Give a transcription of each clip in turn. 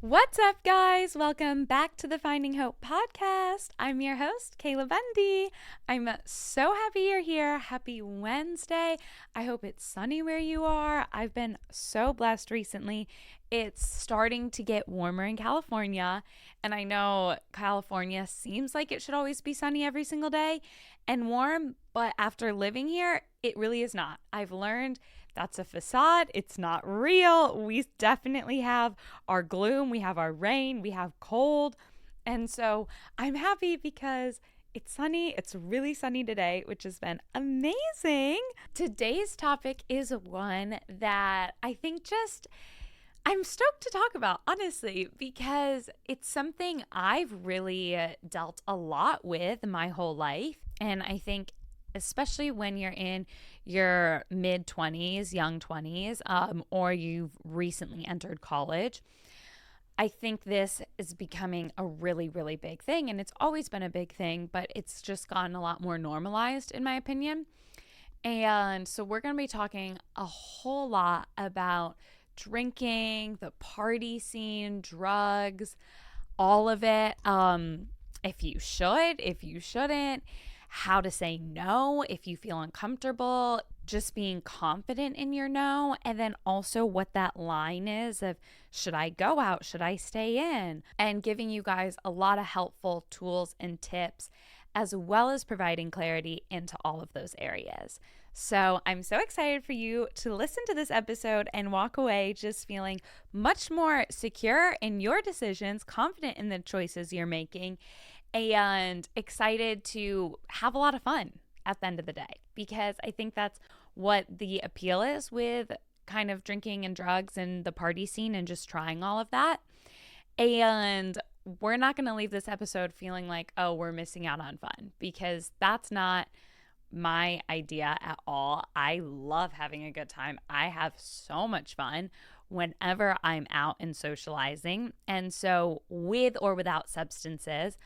What's up, guys? Welcome back to the Finding Hope podcast. I'm your host, Kayla Bundy. I'm so happy you're here. Happy Wednesday. I hope it's sunny where you are. I've been so blessed recently. It's starting to get warmer in California, and I know California seems like it should always be sunny every single day and warm, but after living here, it really is not. I've learned that's a facade. It's not real. We definitely have our gloom. We have our rain. We have cold. And so I'm happy because it's sunny. It's really sunny today, which has been amazing. Today's topic is one that I think I'm stoked to talk about, honestly, because it's something I've really dealt a lot with my whole life. And I think especially when you're in your mid-20s, young 20s, or you've recently entered college, I think this is becoming a really, really big thing. And it's always been a big thing, but it's just gotten a lot more normalized, in my opinion. And so we're going to be talking a whole lot about drinking, the party scene, drugs, all of it. If you should, if you shouldn't, how to say no if you feel uncomfortable, just being confident in your no, and then also what that line is of should I go out, should I stay in, and giving you guys a lot of helpful tools and tips, as well as providing clarity into all of those areas. So I'm so excited for you to listen to this episode and walk away just feeling much more secure in your decisions, confident in the choices you're making, and excited to have a lot of fun at the end of the day, because I think that's what the appeal is with kind of drinking and drugs and the party scene and just trying all of that. And we're not going to leave this episode feeling like, oh, we're missing out on fun, because that's not my idea at all. I love having a good time. I have so much fun whenever I'm out and socializing. And so with or without substances,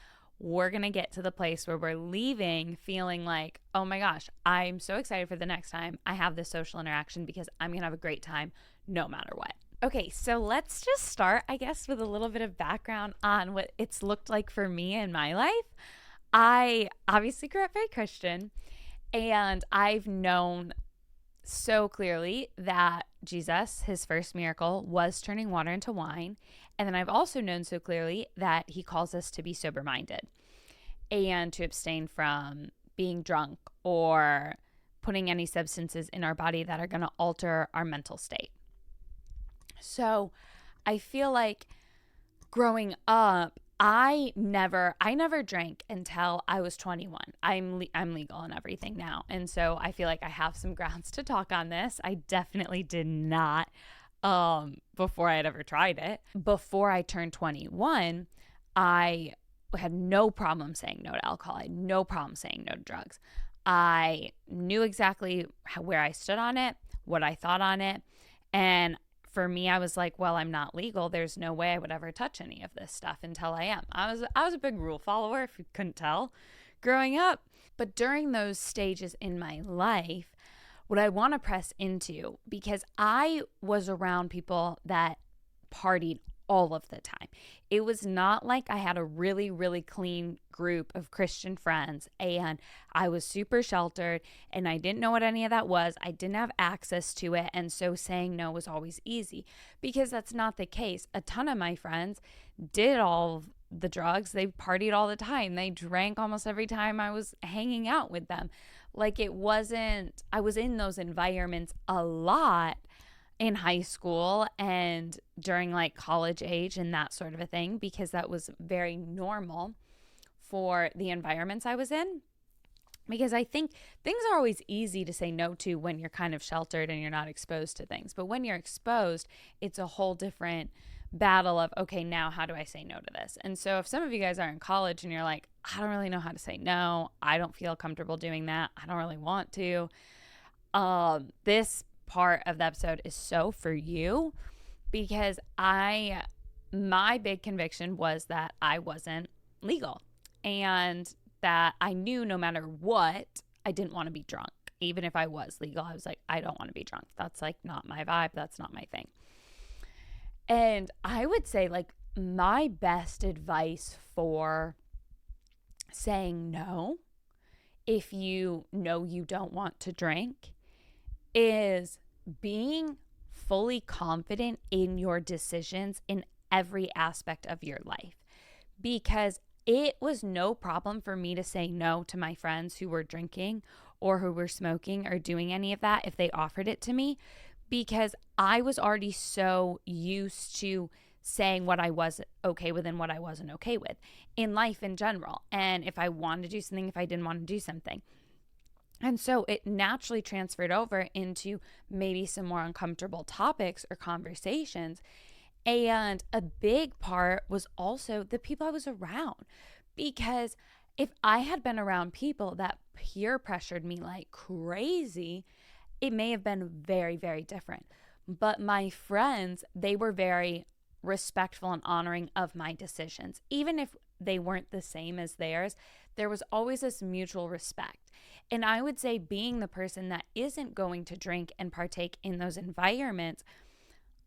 we're going to get to the place where we're leaving feeling like, oh my gosh, I'm so excited for the next time I have this social interaction, because I'm going to have a great time no matter what. Okay, so let's just start, I guess, with a little bit of background on what it's looked like for me in my life. I obviously grew up very Christian, and I've known so clearly that Jesus, his first miracle, was turning water into wine. And then I've also known so clearly that he calls us to be sober-minded and to abstain from being drunk or putting any substances in our body that are going to alter our mental state. So I feel like growing up, I never drank until I was 21. I'm legal and everything now. And so I feel like I have some grounds to talk on this. I definitely did not before I had ever tried it. Before I turned 21, I had no problem saying no to alcohol. I had no problem saying no to drugs. I knew exactly where I stood on it, what I thought on it. And for me, I was like, well, I'm not legal. There's no way I would ever touch any of this stuff until I am. I was a big rule follower, if you couldn't tell, growing up. But during those stages in my life, what I want to press into, because I was around people that partied all of the time. It was not like I had a really, really clean group of Christian friends and I was super sheltered and I didn't know what any of that was. I didn't have access to it. And so saying no was always easy, because that's not the case. A ton of my friends did all of the drugs. They partied all the time. They drank almost every time I was hanging out with them. Like, it wasn't, I was in those environments a lot in high school and during like college age and that sort of a thing, because that was very normal for the environments I was in. Because I think things are always easy to say no to when you're kind of sheltered and you're not exposed to things. But when you're exposed, it's a whole different battle of, okay, now how do I say no to this? And so if some of you guys are in college and you're like, I don't really know how to say no, I don't feel comfortable doing that, I don't really want to, this part of the episode is so for you, because my big conviction was that I wasn't legal, and that I knew no matter what, I didn't want to be drunk. Even if I was legal, I was like, I don't want to be drunk. That's like not my vibe. That's not my thing. And I would say, like, my best advice for saying no, if you know you don't want to drink, is being fully confident in your decisions in every aspect of your life. Because it was no problem for me to say no to my friends who were drinking or who were smoking or doing any of that if they offered it to me, because I was already so used to saying what I was okay with and what I wasn't okay with in life in general. And if I wanted to do something, if I didn't want to do something. And so it naturally transferred over into maybe some more uncomfortable topics or conversations. And a big part was also the people I was around. Because if I had been around people that peer pressured me like crazy, it may have been very, very different. But my friends, they were very respectful and honoring of my decisions. Even if they weren't the same as theirs, there was always this mutual respect. And I would say, being the person that isn't going to drink and partake in those environments,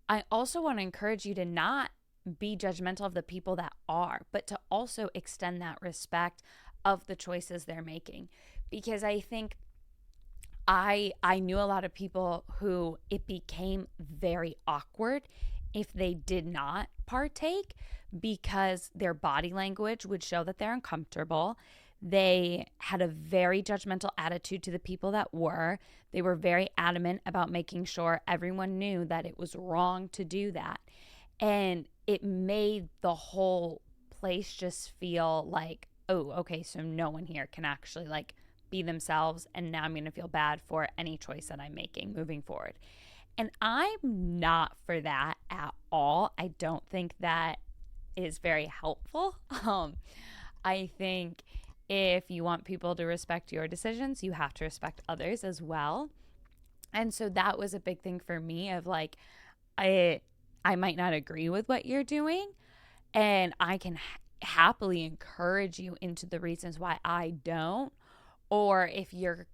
I also want to encourage you to not be judgmental of the people that are, but to also extend that respect of the choices they're making. Because I think I knew a lot of people who it became very awkward if they did not partake, because their body language would show that they're uncomfortable. They had a very judgmental attitude to the people that were. They were very adamant about making sure everyone knew that it was wrong to do that. And it made the whole place just feel like, oh, okay, so no one here can actually like be themselves. And now I'm going to feel bad for any choice that I'm making moving forward. And I'm not for that at all. I don't think that is very helpful. I think if you want people to respect your decisions, you have to respect others as well. And so that was a big thing for me of like, I might not agree with what you're doing, and I can happily encourage you into the reasons why I don't. Or if you're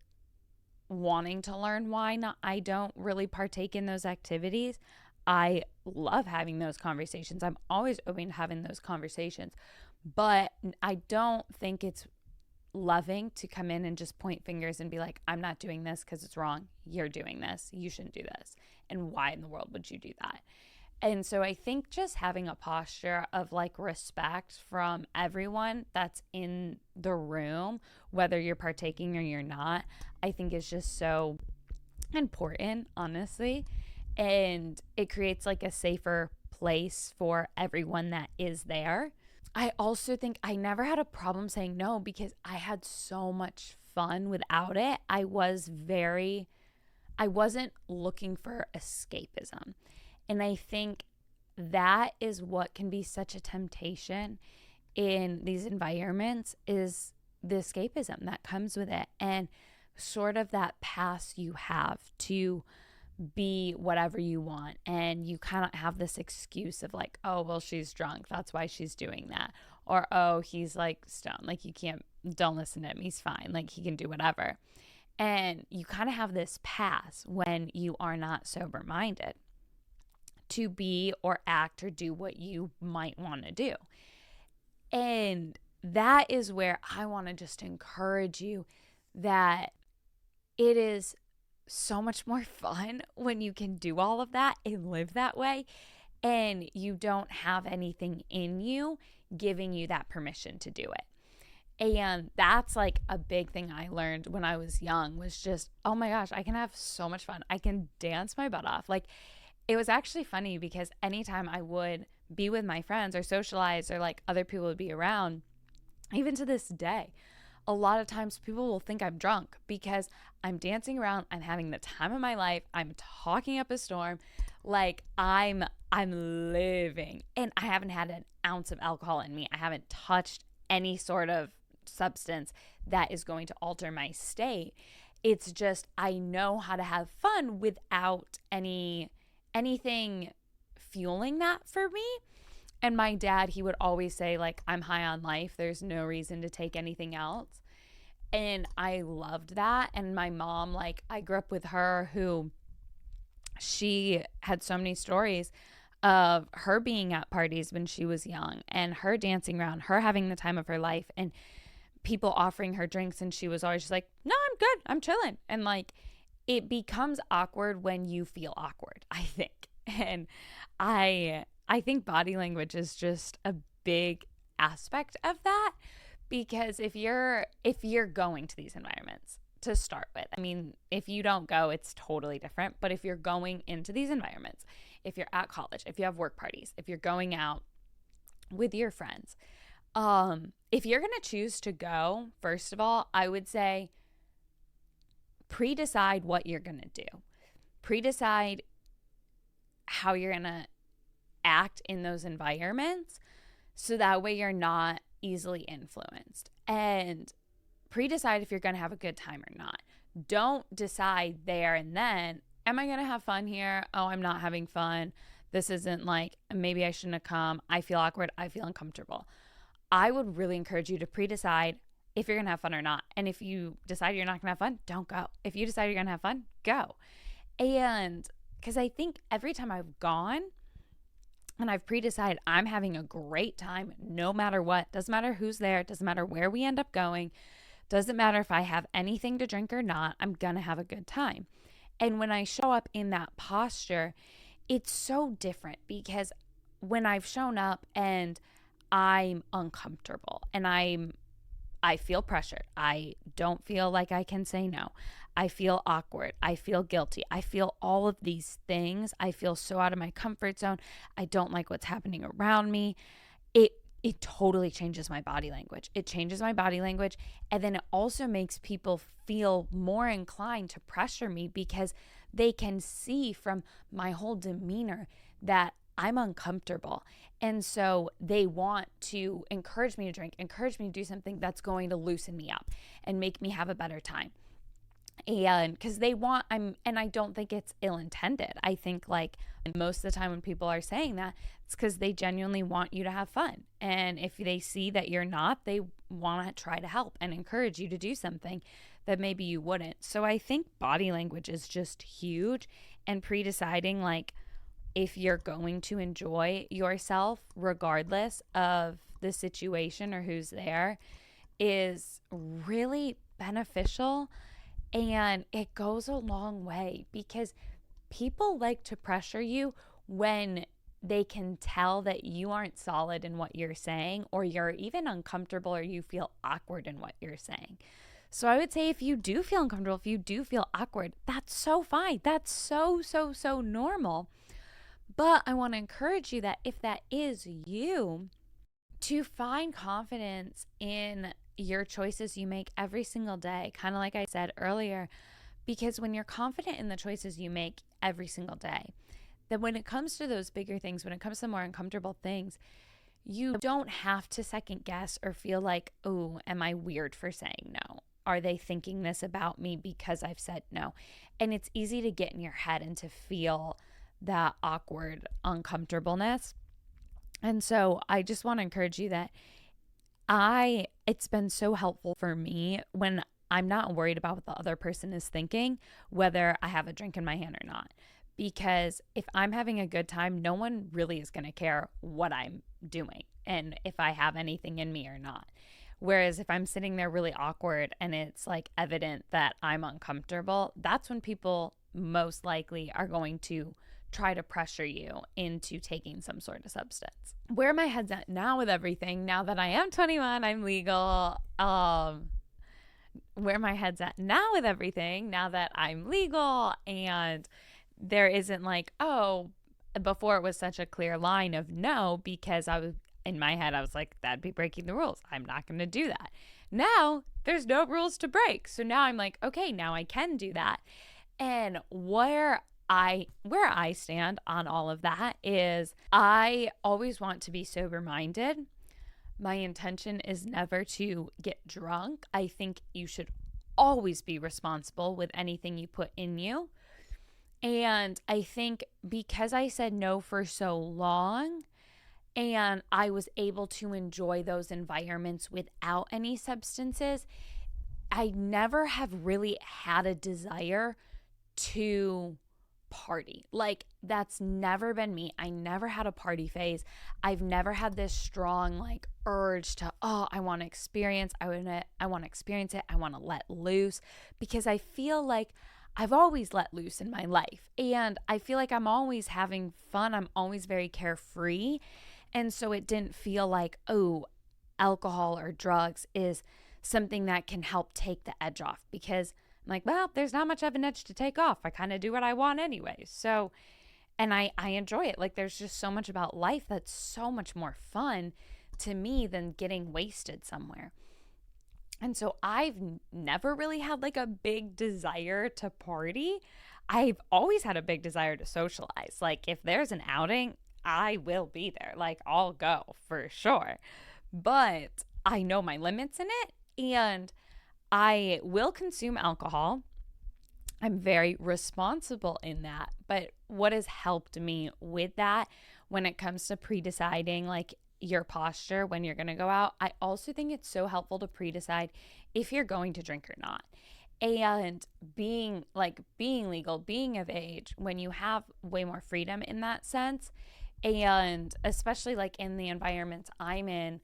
wanting to learn why not, I don't really partake in those activities, I love having those conversations. I'm always open to having those conversations, but I don't think it's loving to come in and just point fingers and be like, I'm not doing this because it's wrong. You're doing this. You shouldn't do this. And why in the world would you do that? And so I think just having a posture of like respect from everyone that's in the room, whether you're partaking or you're not, I think is just so important, honestly. And it creates like a safer place for everyone that is there. I also think I never had a problem saying no because I had so much fun without it. I wasn't looking for escapism. And I think that is what can be such a temptation in these environments, is the escapism that comes with it, and sort of that pass you have to be whatever you want. And you kind of have this excuse of like, oh, well, she's drunk, that's why she's doing that. Or, oh, he's like stoned, like don't listen to him, he's fine, like he can do whatever. And you kind of have this pass when you are not sober minded to be or act or do what you might want to do. And that is where I want to just encourage you that it is so much more fun when you can do all of that and live that way, and you don't have anything in you giving you that permission to do it. And that's like a big thing I learned when I was young, was just, oh my gosh, I can have so much fun. I can dance my butt off. Like, it was actually funny because anytime I would be with my friends or socialize, or like other people would be around, even to this day, a lot of times people will think I'm drunk because I'm dancing around, I'm having the time of my life, I'm talking up a storm, like I'm living, and I haven't had an ounce of alcohol in me. I haven't touched any sort of substance that is going to alter my state. It's just I know how to have fun without anything fueling that for me. And my dad, he would always say, like, I'm high on life, there's no reason to take anything else. And I loved that. And my mom, like, I grew up with her, who she had so many stories of her being at parties when she was young and her dancing around, her having the time of her life, and people offering her drinks, and she was always just like, no, I'm good, I'm chilling. And like, it becomes awkward when you feel awkward, I think. And I think body language is just a big aspect of that, because if you're going to these environments to start with, I mean, if you don't go, it's totally different. But if you're going into these environments, if you're at college, if you have work parties, if you're going out with your friends, if you're going to choose to go, first of all, I would say pre-decide what you're going to do. Pre-decide how you're going to act in those environments, so that way you're not easily influenced. And pre-decide if you're going to have a good time or not. Don't decide there and then, am I going to have fun here? Oh, I'm not having fun. This isn't like, maybe I shouldn't have come. I feel awkward. I feel uncomfortable. I would really encourage you to pre-decide if you're going to have fun or not. And if you decide you're not going to have fun, don't go. If you decide you're going to have fun, go. And because I think every time I've gone and I've pre-decided I'm having a great time, no matter what, doesn't matter who's there, doesn't matter where we end up going, doesn't matter if I have anything to drink or not, I'm going to have a good time. And when I show up in that posture, it's so different, because when I've shown up and I'm uncomfortable and I feel pressured, I don't feel like I can say no, I feel awkward, I feel guilty, I feel all of these things, I feel so out of my comfort zone, I don't like what's happening around me, it totally changes my body language. It changes my body language. And then it also makes people feel more inclined to pressure me, because they can see from my whole demeanor that I'm uncomfortable. And so they want to encourage me to drink, encourage me to do something that's going to loosen me up and make me have a better time. And because they want, and I don't think it's ill-intended. I think like most of the time when people are saying that, it's because they genuinely want you to have fun. And if they see that you're not, they want to try to help and encourage you to do something that maybe you wouldn't. So I think body language is just huge, and pre-deciding like if you're going to enjoy yourself regardless of the situation or who's there is really beneficial. And it goes a long way, because people like to pressure you when they can tell that you aren't solid in what you're saying, or you're even uncomfortable, or you feel awkward in what you're saying. So I would say if you do feel uncomfortable, if you do feel awkward, that's so fine. That's so normal. But I want to encourage you that if that is you, to find confidence in your choices you make every single day, kind of like I said earlier, because when you're confident in the choices you make every single day, then when it comes to those bigger things, when it comes to more uncomfortable things, you don't have to second guess or feel like, oh, am I weird for saying no? Are they thinking this about me because I've said no? And it's easy to get in your head and to feel that awkward uncomfortableness. And so I just want to encourage you that it's been so helpful for me when I'm not worried about what the other person is thinking, whether I have a drink in my hand or not. Because if I'm having a good time, no one really is going to care what I'm doing and if I have anything in me or not. Whereas if I'm sitting there really awkward and it's like evident that I'm uncomfortable, that's when people most likely are going to try to pressure you into taking some sort of substance. Where my head's at now with everything, now that I am 21, I'm legal, where my head's at now with everything, now that I'm legal and there isn't like, oh, before it was such a clear line of no, because I was in my head, I was like, that'd be breaking the rules. I'm not going to do that. Now there's no rules to break. So now I'm like, okay, now I can do that. And where I stand on all of that is I always want to be sober-minded. My intention is never to get drunk. I think you should always be responsible with anything you put in you. And I think because I said no for so long and I was able to enjoy those environments without any substances, I never have really had a desire to party. Like, that's never been me. I never had a party phase. I've never had this strong like urge to, oh, I want to experience. I want to experience it. I want to let loose, because I feel like I've always let loose in my life, and I feel like I'm always having fun. I'm always very carefree. And so it didn't feel like, oh, alcohol or drugs is something that can help take the edge off, because I'm like, well, there's not much of an edge to take off. I kind of do what I want anyway. So, and I enjoy it. Like, there's just so much about life that's so much more fun to me than getting wasted somewhere. And so I've never really had like a big desire to party. I've always had a big desire to socialize. Like, if there's an outing, I will be there. Like, I'll go for sure. But I know my limits in it, and I will consume alcohol. I'm very responsible in that. But what has helped me with that when it comes to pre-deciding like your posture when you're going to go out, I also think it's so helpful to pre-decide if you're going to drink or not. And being legal, being of age, when you have way more freedom in that sense, and especially like in the environments I'm in,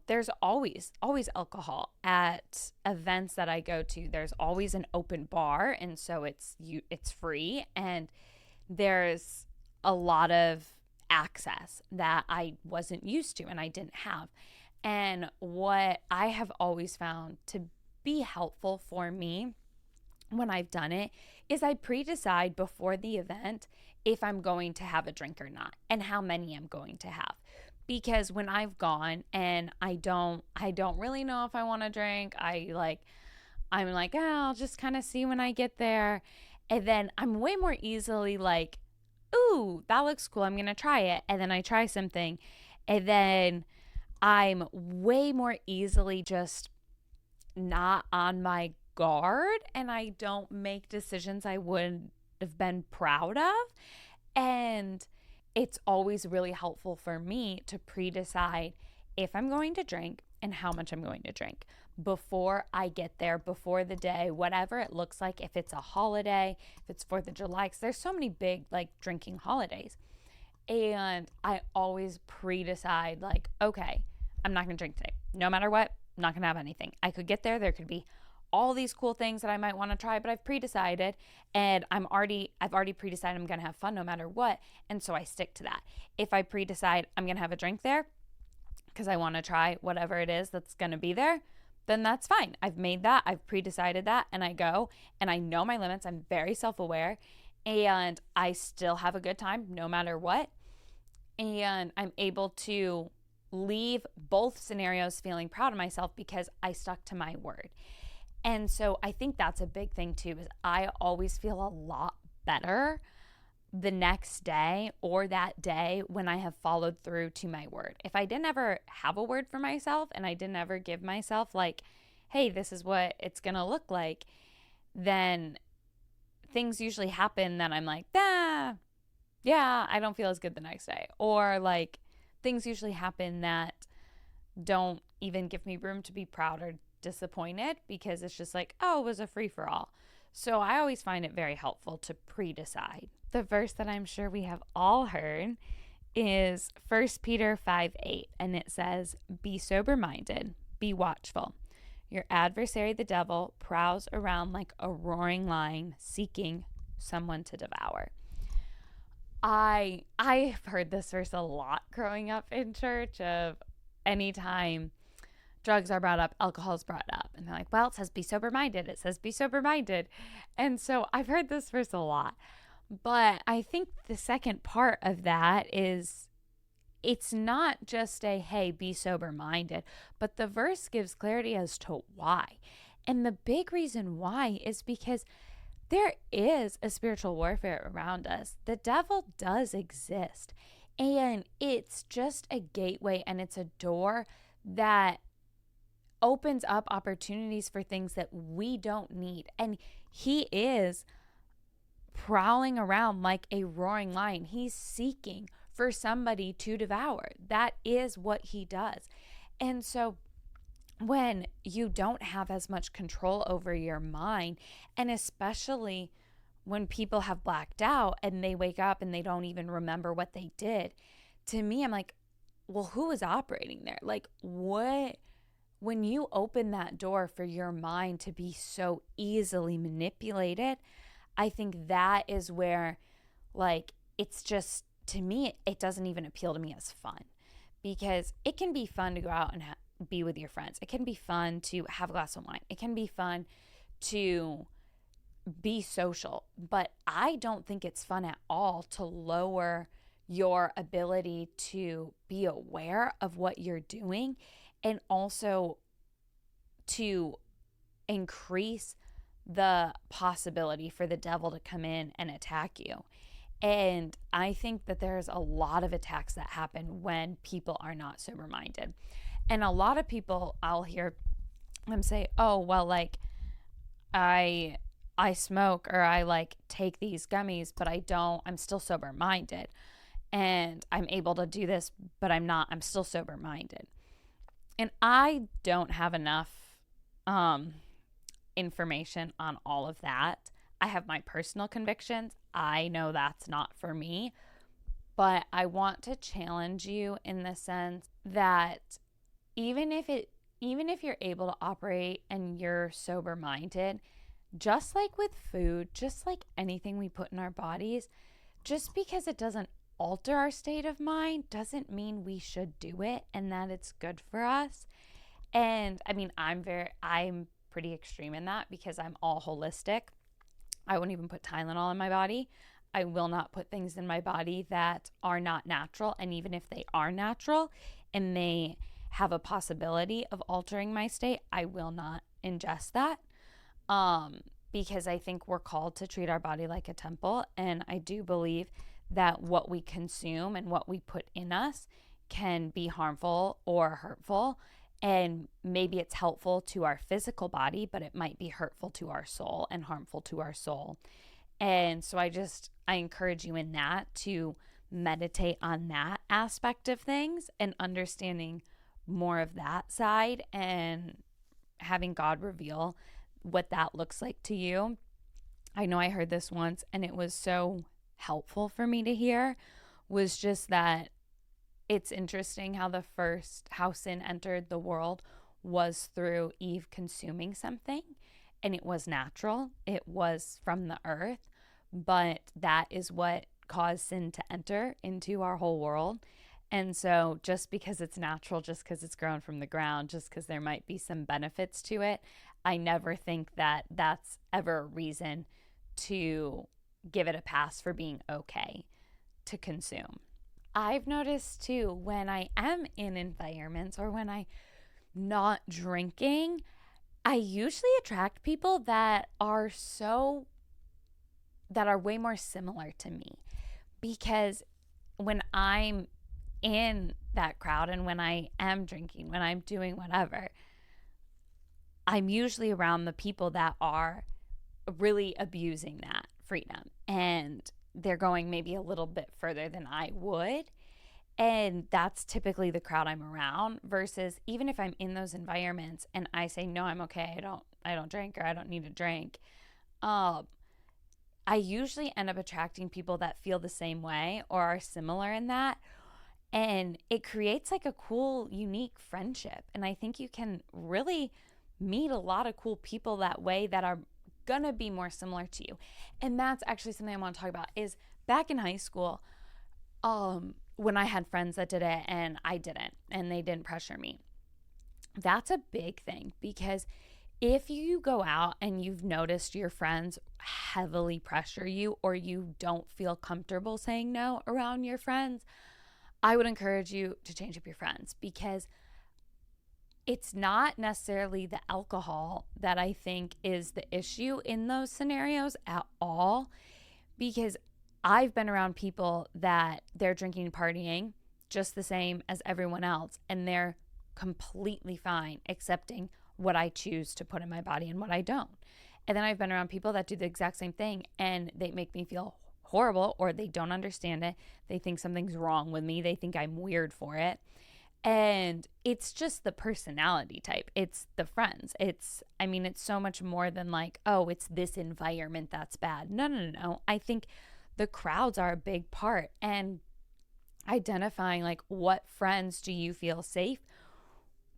there's always alcohol at events that I go to. There's always an open bar, and so it's free, and there's a lot of access that I wasn't used to and I didn't have. And what I have always found to be helpful for me when I've done it is I pre-decide before the event if I'm going to have a drink or not, and how many I'm going to have. Because when I've gone and I don't really know if I want to drink, I'm like, oh, I'll just kind of see when I get there. And then I'm way more easily like, ooh, that looks cool, I'm going to try it. And then I try something, and then I'm way more easily just not on my guard, and I don't make decisions I would have been proud of. And it's always really helpful for me to pre-decide if I'm going to drink and how much I'm going to drink before I get there, before the day, whatever it looks like. If it's a holiday, if it's 4th of July, because there's so many big like drinking holidays. And I always pre-decide like, okay, I'm not going to drink today. No matter what, I'm not going to have anything. I could get there. There could be all these cool things that I might want to try, but I've pre-decided, and I've already pre-decided I'm going to have fun no matter what. And so I stick to that. If I pre-decide I'm going to have a drink there because I want to try whatever it is that's going to be there, then that's fine. I've made that. I've pre-decided that, and I go, and I know my limits. I'm very self-aware, and I still have a good time no matter what. And I'm able to leave both scenarios feeling proud of myself because I stuck to my word. And so I think that's a big thing too, is I always feel a lot better the next day or that day when I have followed through to my word. If I didn't ever have a word for myself, and I didn't ever give myself like, hey, this is what it's going to look like, then things usually happen that I'm like, yeah, I don't feel as good the next day. Or like things usually happen that don't even give me room to be proud or disappointed, because it's just like, oh, it was a free-for-all. So I always find it very helpful to pre-decide. The verse that I'm sure we have all heard is 1 Peter 5:8, and it says, be sober-minded, be watchful. Your adversary, the devil, prowls around like a roaring lion, seeking someone to devour. I've heard this verse a lot growing up in church. Of anytime drugs are brought up, alcohol is brought up, and they're like, well, it says be sober-minded. It says be sober-minded. And so I've heard this verse a lot. But I think the second part of that is, it's not just a, hey, be sober-minded, but the verse gives clarity as to why. And the big reason why is because there is a spiritual warfare around us. The devil does exist, and it's just a gateway, and it's a door that opens up opportunities for things that we don't need. And he is prowling around like a roaring lion. He's seeking for somebody to devour. That is what he does. And so when you don't have as much control over your mind, and especially when people have blacked out and they wake up and they don't even remember what they did, to me, I'm like, well, who is operating there? Like, what? When you open that door for your mind to be so easily manipulated, I think that is where, like, it's just, to me, it doesn't even appeal to me as fun, because it can be fun to go out and be with your friends. It can be fun to have a glass of wine. It can be fun to be social, but I don't think it's fun at all to lower your ability to be aware of what you're doing, and also to increase the possibility for the devil to come in and attack you. And I think that there's a lot of attacks that happen when people are not sober minded. And a lot of people, I'll hear them say, oh, well, like, I smoke, or I like take these gummies, but I'm still sober minded. And I'm able to do this, but I'm still sober minded. And I don't have enough information on all of that. I have my personal convictions. I know that's not for me, but I want to challenge you in the sense that even if you're able to operate and you're sober minded, just like with food, just like anything we put in our bodies, just because it doesn't alter our state of mind doesn't mean we should do it and that it's good for us. And I mean, I'm pretty extreme in that because I'm all holistic. I won't even put Tylenol in my body. I will not put things in my body that are not natural. And even if they are natural and they have a possibility of altering my state, I will not ingest that. Because I think we're called to treat our body like a temple. And I do believe that what we consume and what we put in us can be harmful or hurtful. And maybe it's helpful to our physical body, but it might be hurtful to our soul and harmful to our soul. And so I encourage you in that to meditate on that aspect of things and understanding more of that side and having God reveal what that looks like to you. I know I heard this once and it was so helpful for me to hear, was just that it's interesting how sin entered the world was through Eve consuming something, and it was natural. It was from the earth, but that is what caused sin to enter into our whole world. And so just because it's natural, just because it's grown from the ground, just because there might be some benefits to it, I never think that that's ever a reason to give it a pass for being okay to consume. I've noticed too, when I am in environments or when I'm not drinking, I usually attract people that are way more similar to me, because when I'm in that crowd and when I am drinking, when I'm doing whatever, I'm usually around the people that are really abusing that freedom, and they're going maybe a little bit further than I would. And that's typically the crowd I'm around, versus even if I'm in those environments and I say, no, I'm okay, I don't drink, or I don't need a drink. I usually end up attracting people that feel the same way or are similar in that. And it creates like a cool, unique friendship. And I think you can really meet a lot of cool people that way that are gonna be more similar to you. And that's actually something I want to talk about, is back in high school, when I had friends that did it and I didn't, and they didn't pressure me. That's a big thing, because if you go out and you've noticed your friends heavily pressure you, or you don't feel comfortable saying no around your friends, I would encourage you to change up your friends, because it's not necessarily the alcohol that I think is the issue in those scenarios at all, because I've been around people that they're drinking and partying just the same as everyone else, and they're completely fine accepting what I choose to put in my body and what I don't. And then I've been around people that do the exact same thing, and they make me feel horrible, or they don't understand it. They think something's wrong with me. They think I'm weird for it. And it's just the personality type. It's the friends. It's so much more than like, oh, it's this environment that's bad. No, no, no, no. I think the crowds are a big part, and identifying like what friends do you feel safe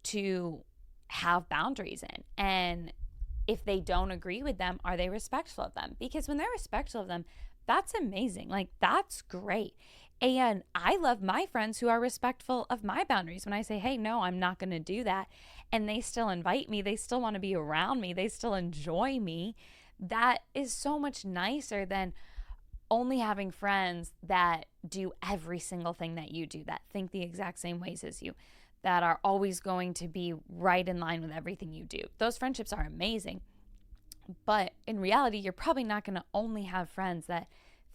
to have boundaries in, and if they don't agree with them, are they respectful of them? Because when they're respectful of them, that's amazing. Like, that's great. And I love my friends who are respectful of my boundaries. When I say, hey, no, I'm not going to do that, and they still invite me, they still want to be around me, they still enjoy me, that is so much nicer than only having friends that do every single thing that you do, that think the exact same ways as you, that are always going to be right in line with everything you do. Those friendships are amazing. But in reality, you're probably not going to only have friends that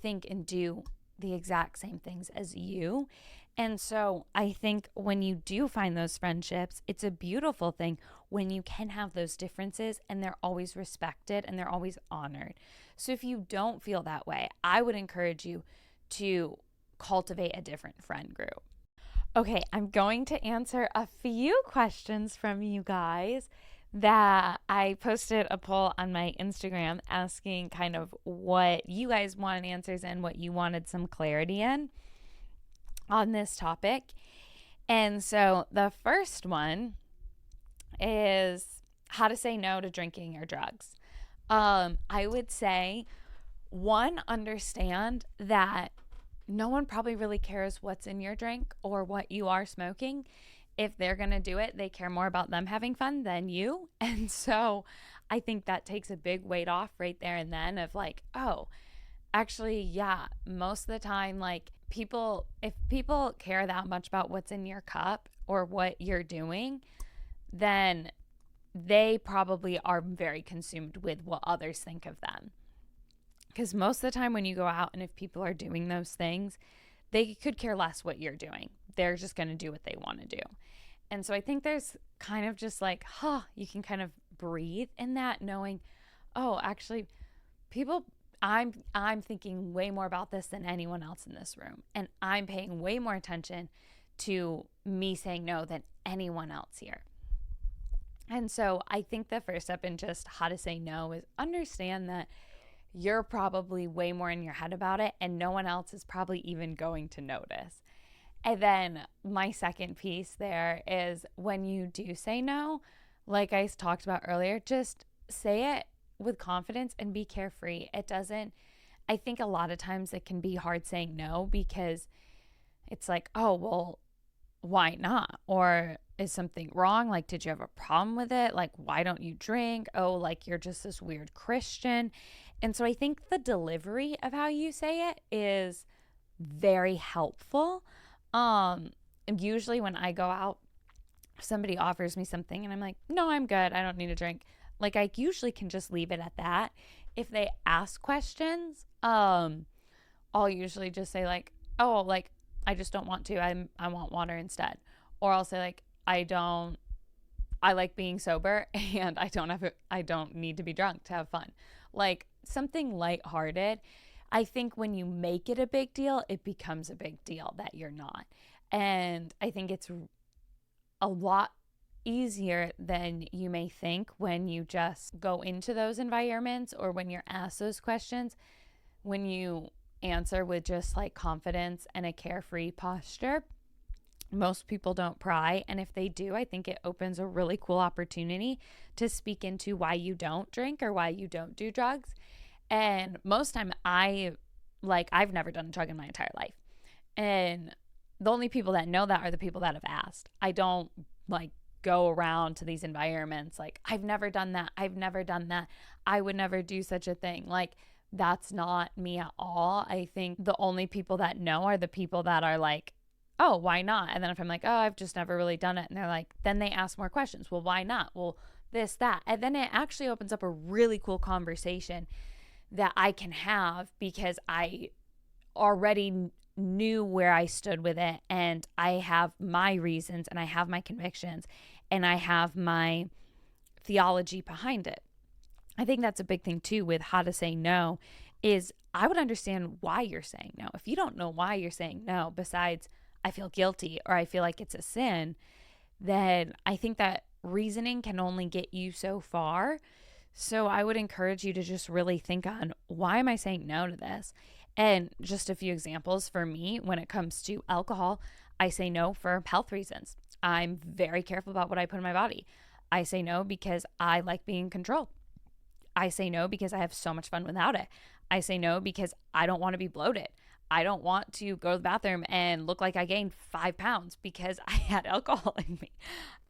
think and do the exact same things as you. And so I think when you do find those friendships, it's a beautiful thing when you can have those differences and they're always respected and they're always honored. So if you don't feel that way, I would encourage you to cultivate a different friend group. Okay, I'm going to answer a few questions from you guys that I posted a poll on my Instagram asking kind of what you guys wanted answers and what you wanted some clarity in on this topic. And so the first one is how to say no to drinking or drugs. I would say, one, understand that no one probably really cares what's in your drink or what you are smoking. If they're going to do it, they care more about them having fun than you. And so I think that takes a big weight off right there and then of like, oh, actually, yeah, most of the time, like if people care that much about what's in your cup or what you're doing, then they probably are very consumed with what others think of them. Because most of the time when you go out and if people are doing those things, they could care less what you're doing. They're just going to do what they want to do. And so I think there's kind of just like, you can kind of breathe in that, knowing, oh, actually, I'm thinking way more about this than anyone else in this room. And I'm paying way more attention to me saying no than anyone else here. And so I think the first step in just how to say no is understand that you're probably way more in your head about it and no one else is probably even going to notice. And then my second piece there is when you do say no, like I talked about earlier, just say it with confidence and be carefree. I think a lot of times it can be hard saying no because it's like, oh, well, why not? Or is something wrong? Like, did you have a problem with it? Like, why don't you drink? Oh, like you're just this weird Christian. And so I think the delivery of how you say it is very helpful. Usually when I go out, somebody offers me something and I'm like, no, I'm good. I don't need a drink. Like, I usually can just leave it at that. If they ask questions, I'll usually just say like, oh, like, I just don't want to. I want water instead. Or I'll say like, I like being sober and I don't need to be drunk to have fun. Like something lighthearted. I think when you make it a big deal, it becomes a big deal that you're not. And I think it's a lot easier than you may think when you just go into those environments or when you're asked those questions, when you answer with just like confidence and a carefree posture. Most people don't pry, and if they do, I think it opens a really cool opportunity to speak into why you don't drink or why you don't do drugs. And most time I've never done a drug in my entire life. And the only people that know that are the people that have asked. I don't like go around to these environments like, I've never done that. I've never done that. I would never do such a thing. Like, that's not me at all. I think the only people that know are the people that are like, oh, why not? And then if I'm like, oh, I've just never really done it. And they're like, then they ask more questions. Well, why not? Well, this, that. And then it actually opens up a really cool conversation that I can have because I already knew where I stood with it. And I have my reasons and I have my convictions and I have my theology behind it. I think that's a big thing too with how to say no is I would understand why you're saying no. If you don't know why you're saying no, besides I feel guilty or I feel like it's a sin, then I think that reasoning can only get you so far. So I would encourage you to just really think on, why am I saying no to this? And just a few examples for me when it comes to alcohol, I say no for health reasons. I'm very careful about what I put in my body. I say no because I like being in control. I say no because I have so much fun without it. I say no because I don't want to be bloated. I don't want to go to the bathroom and look like I gained 5 pounds because I had alcohol in me.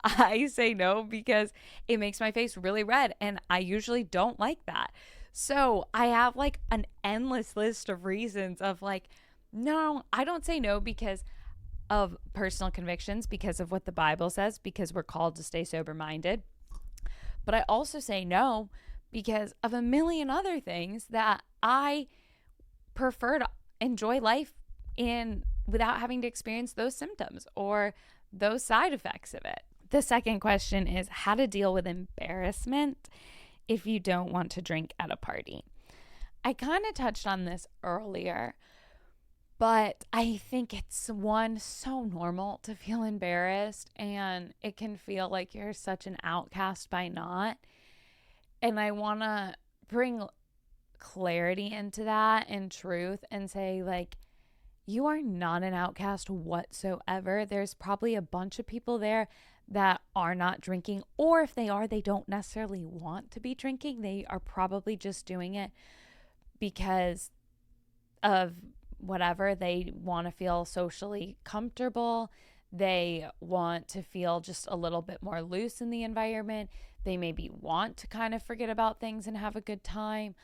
I say no because it makes my face really red, and I usually don't like that. So I have like an endless list of reasons of like, no, I don't say no because of personal convictions, because of what the Bible says, because we're called to stay sober-minded. But I also say no because of a million other things that I prefer to enjoy life in without having to experience those symptoms or those side effects of it. The second question is how to deal with embarrassment if you don't want to drink at a party. I kind of touched on this earlier, but I think it's so normal to feel embarrassed, and it can feel like you're such an outcast by not. And I want to bring clarity into that and truth and say, like, you are not an outcast whatsoever. There's probably a bunch of people there that are not drinking, or if they are, they don't necessarily want to be drinking. They are probably just doing it because of whatever. They want to feel socially comfortable. They want to feel just a little bit more loose in the environment. They maybe want to kind of forget about things and have a good time.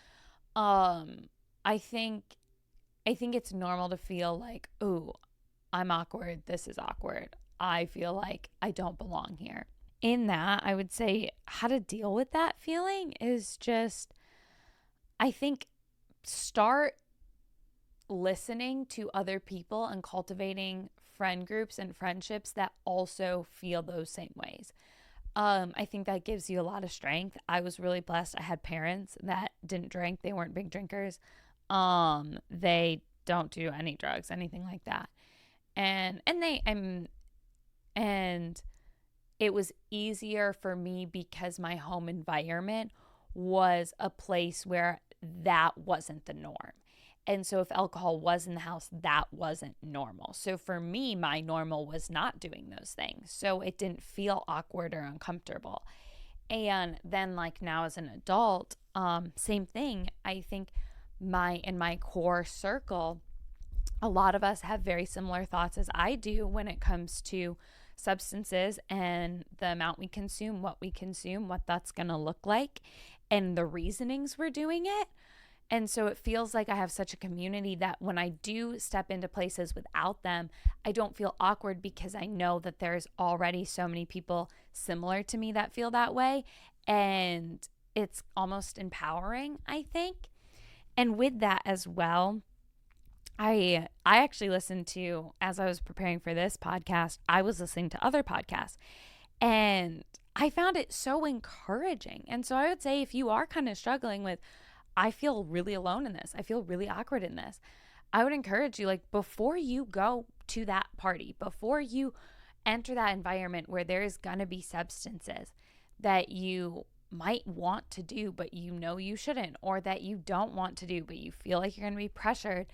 I think it's normal to feel like, ooh, I'm awkward. This is awkward. I feel like I don't belong here. In that, I would say how to deal with that feeling is just, I think, start listening to other people and cultivating friend groups and friendships that also feel those same ways. I think that gives you a lot of strength. I was really blessed. I had parents that didn't drink. They weren't big drinkers. They don't do any drugs, anything like that. And it was easier for me because my home environment was a place where that wasn't the norm. And so if alcohol was in the house, that wasn't normal. So for me, my normal was not doing those things. So it didn't feel awkward or uncomfortable. And then like now as an adult, same thing. I think in my core circle, a lot of us have very similar thoughts as I do when it comes to substances and the amount we consume, what that's going to look like, and the reasonings we're doing it. And so it feels like I have such a community that when I do step into places without them, I don't feel awkward because I know that there's already so many people similar to me that feel that way. And it's almost empowering, I think. And with that as well, I actually listened to, as I was preparing for this podcast, I was listening to other podcasts, and I found it so encouraging. And so I would say if you are kind of struggling with, I feel really alone in this, I feel really awkward in this, I would encourage you, like, before you go to that party, before you enter that environment where there is going to be substances that you might want to do, but you know you shouldn't, or that you don't want to do, but you feel like you're going to be pressured,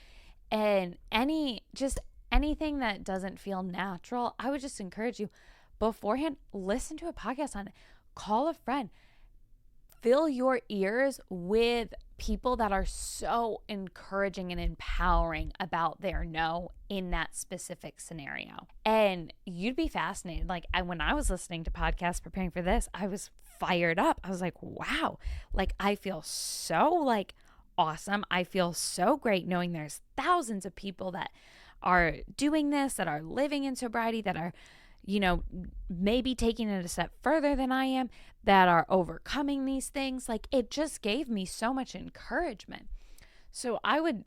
and anything that doesn't feel natural, I would just encourage you beforehand, listen to a podcast on it, call a friend, fill your ears with people that are so encouraging and empowering about their no in that specific scenario. And you'd be fascinated. Like when I was listening to podcasts preparing for this, I was fired up. I was like, wow, like I feel so like awesome. I feel so great knowing there's thousands of people that are doing this, that are living in sobriety, that are, you know, maybe taking it a step further than I am, that are overcoming these things. Like it just gave me so much encouragement. So I would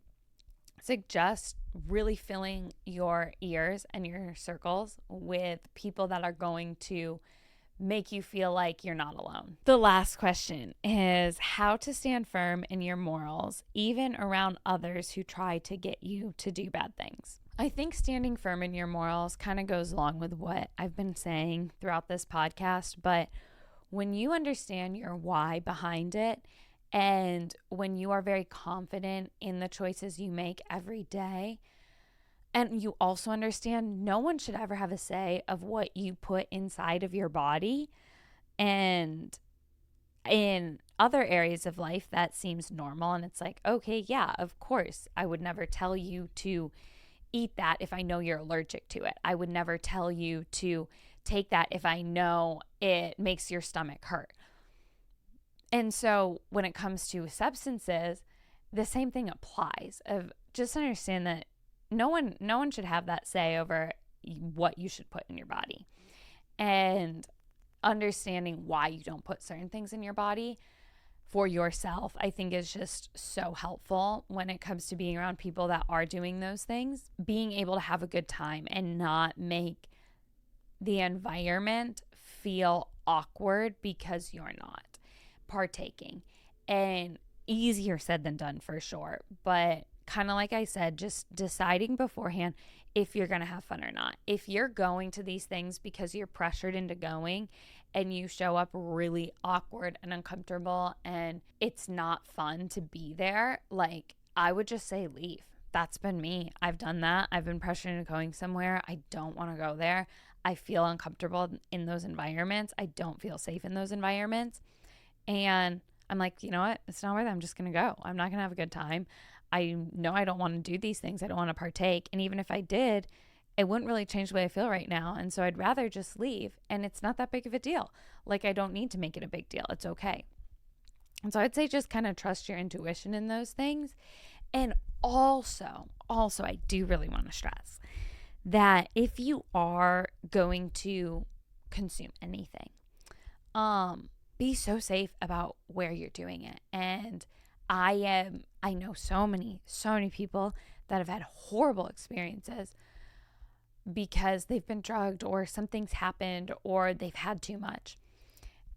suggest really filling your ears and your circles with people that are going to make you feel like you're not alone. The last question is how to stand firm in your morals, even around others who try to get you to do bad things. I think standing firm in your morals kind of goes along with what I've been saying throughout this podcast, but when you understand your why behind it, and when you are very confident in the choices you make every day, and you also understand no one should ever have a say of what you put inside of your body, and in other areas of life that seems normal, and it's like, okay, yeah, of course, I would never tell you to eat that if I know you're allergic to it. I would never tell you to take that if I know it makes your stomach hurt. And so when it comes to substances, the same thing applies. Of just understand that no one should have that say over what you should put in your body. And understanding why you don't put certain things in your body for yourself, I think, is just so helpful when it comes to being around people that are doing those things. Being able to have a good time and not make the environment feel awkward because you're not partaking. And easier said than done for sure. But kind of like I said, just deciding beforehand if you're going to have fun or not. If you're going to these things because you're pressured into going and you show up really awkward and uncomfortable and it's not fun to be there, like, I would just say leave. That's been me. I've done that. I've been pressured into going somewhere. I don't want to go there. I feel uncomfortable in those environments. I don't feel safe in those environments. And I'm like, you know what? It's not worth it. I'm just going to go. I'm not going to have a good time. I know I don't want to do these things. I don't want to partake. And even if I did, it wouldn't really change the way I feel right now. And so I'd rather just leave. And it's not that big of a deal. Like, I don't need to make it a big deal. It's okay. And so I'd say just kind of trust your intuition in those things. And also, I do really want to stress that if you are going to consume anything, be so safe about where you're doing it. And I know so many people that have had horrible experiences because they've been drugged or something's happened or they've had too much.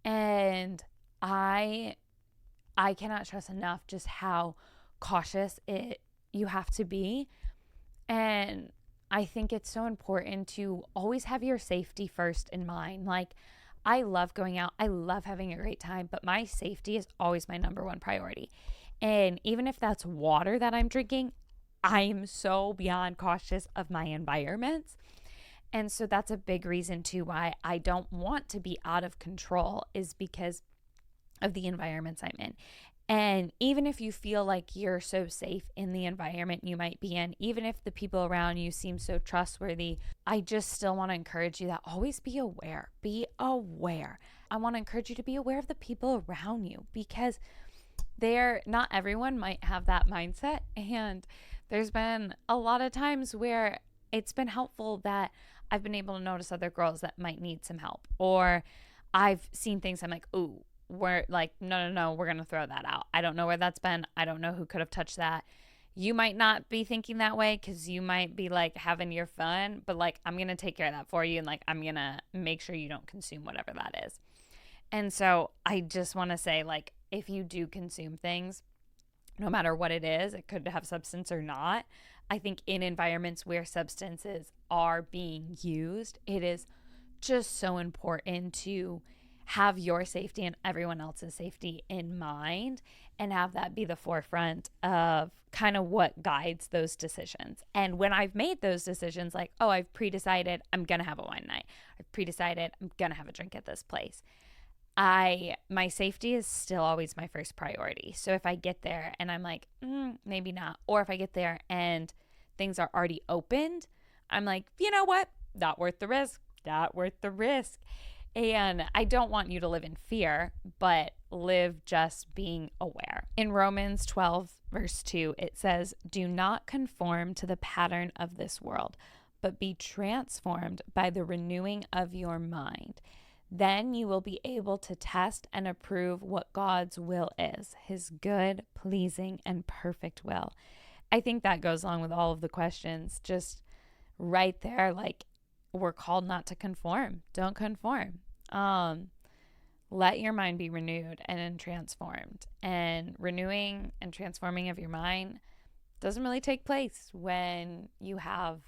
And I cannot stress enough just how cautious you have to be. And I think it's so important to always have your safety first in mind. Like, I love going out. I love having a great time, but my safety is always my number one priority. And even if that's water that I'm drinking, I'm so beyond cautious of my environments. And so that's a big reason too why I don't want to be out of control, is because of the environments I'm in. And even if you feel like you're so safe in the environment you might be in, even if the people around you seem so trustworthy, I just still want to encourage you that always be aware. Be aware. I want to encourage you to be aware of the people around you, because not everyone might have that mindset. And there's been a lot of times where it's been helpful that I've been able to notice other girls that might need some help, or I've seen things I'm like, ooh, we're like, no, we're going to throw that out. I don't know where that's been. I don't know who could have touched that. You might not be thinking that way because you might be like having your fun, but like, I'm going to take care of that for you. And like, I'm going to make sure you don't consume whatever that is. And so I just want to say, like, if you do consume things, no matter what it is, it could have substance or not. I think in environments where substances are being used, it is just so important to have your safety and everyone else's safety in mind, and have that be the forefront of kind of what guides those decisions. And when I've made those decisions, like, oh, I've pre-decided I'm going to have a wine night. I've pre-decided I'm going to have a drink at this place. My safety is still always my first priority. So if I get there and I'm like, maybe not, or if I get there and things are already opened, I'm like, you know what? Not worth the risk. And I don't want you to live in fear, but live just being aware. In Romans 12, verse 2, it says, "Do not conform to the pattern of this world, but be transformed by the renewing of your mind. Then you will be able to test and approve what God's will is, his good, pleasing, and perfect will." I think that goes along with all of the questions, just right there. Like, we're called not to conform. Don't conform. Let your mind be renewed and transformed. And renewing and transforming of your mind doesn't really take place when you have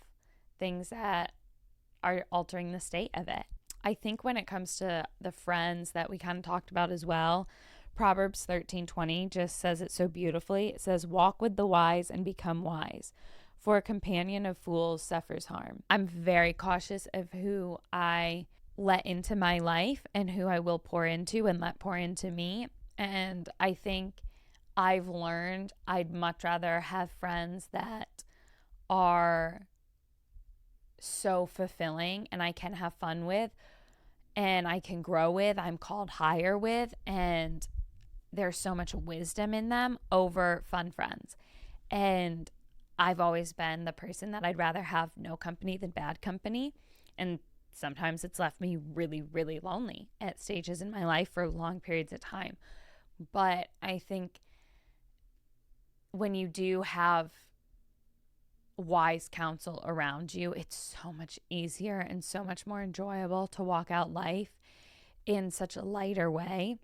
things that are altering the state of it. I think when it comes to the friends that we kind of talked about as well, Proverbs 13:20 just says it so beautifully. It says, "Walk with the wise and become wise, for a companion of fools suffers harm." I'm very cautious of who I let into my life and who I will pour into and let pour into me. And I think I've learned I'd much rather have friends that are so fulfilling and I can have fun with and I can grow with, I'm called higher with, and there's so much wisdom in them over fun friends. And I've always been the person that I'd rather have no company than bad company. And sometimes it's left me really, really lonely at stages in my life for long periods of time. But I think when you do have wise counsel around you, it's so much easier and so much more enjoyable to walk out life in such a lighter way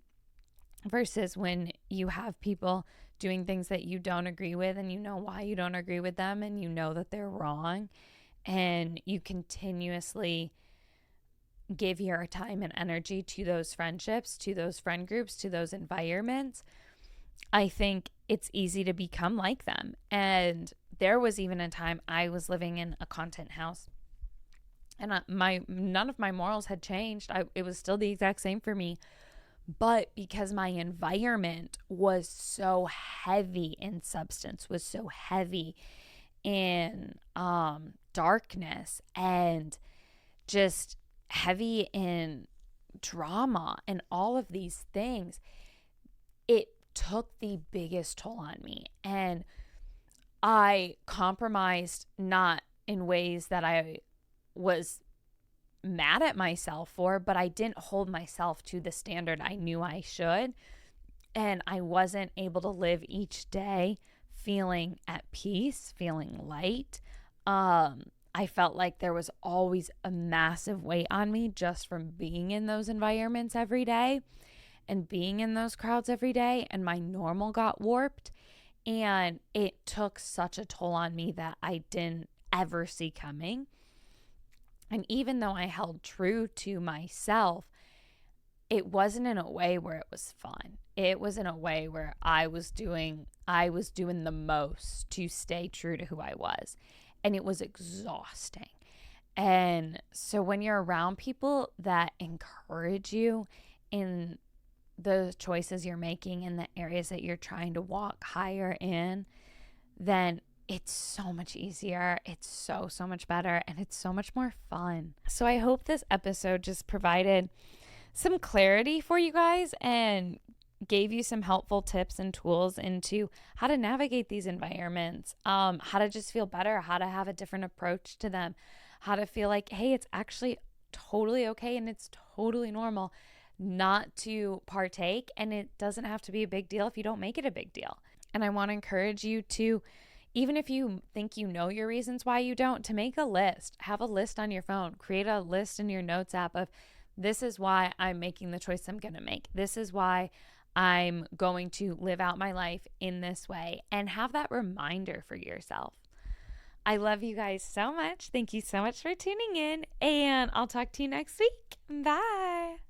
versus when you have people doing things that you don't agree with and you know why you don't agree with them and you know that they're wrong and you continuously give your time and energy to those friendships, to those friend groups, to those environments. I think it's easy to become like them. And there was even a time I was living in a content house and none of my morals had changed. It was still the exact same for me. But because my environment was so heavy in substance, was so heavy in darkness and just heavy in drama and all of these things, it took the biggest toll on me. And I compromised not in ways that I was mad at myself for, but I didn't hold myself to the standard I knew I should. And I wasn't able to live each day feeling at peace, feeling light. I felt like there was always a massive weight on me just from being in those environments every day and being in those crowds every day. And my normal got warped. And it took such a toll on me that I didn't ever see coming. And even though I held true to myself, it wasn't in a way where it was fun. It was in a way where I was doing the most to stay true to who I was. And it was exhausting. And so when you're around people that encourage you in the choices you're making in the areas that you're trying to walk higher in, then it's so much easier. It's so much better. And it's so much more fun. So I hope this episode just provided some clarity for you guys and gave you some helpful tips and tools into how to navigate these environments, how to just feel better, how to have a different approach to them, how to feel like, hey, it's actually totally okay and it's totally normal not to partake, and it doesn't have to be a big deal if you don't make it a big deal. And I want to encourage you to, even if you think you know your reasons why you don't, to make a list. Have a list on your phone. Create a list in your notes app of, this is why I'm making the choice I'm going to make. This is why I'm going to live out my life in this way, and have that reminder for yourself. I love you guys so much. Thank you so much for tuning in, and I'll talk to you next week. Bye.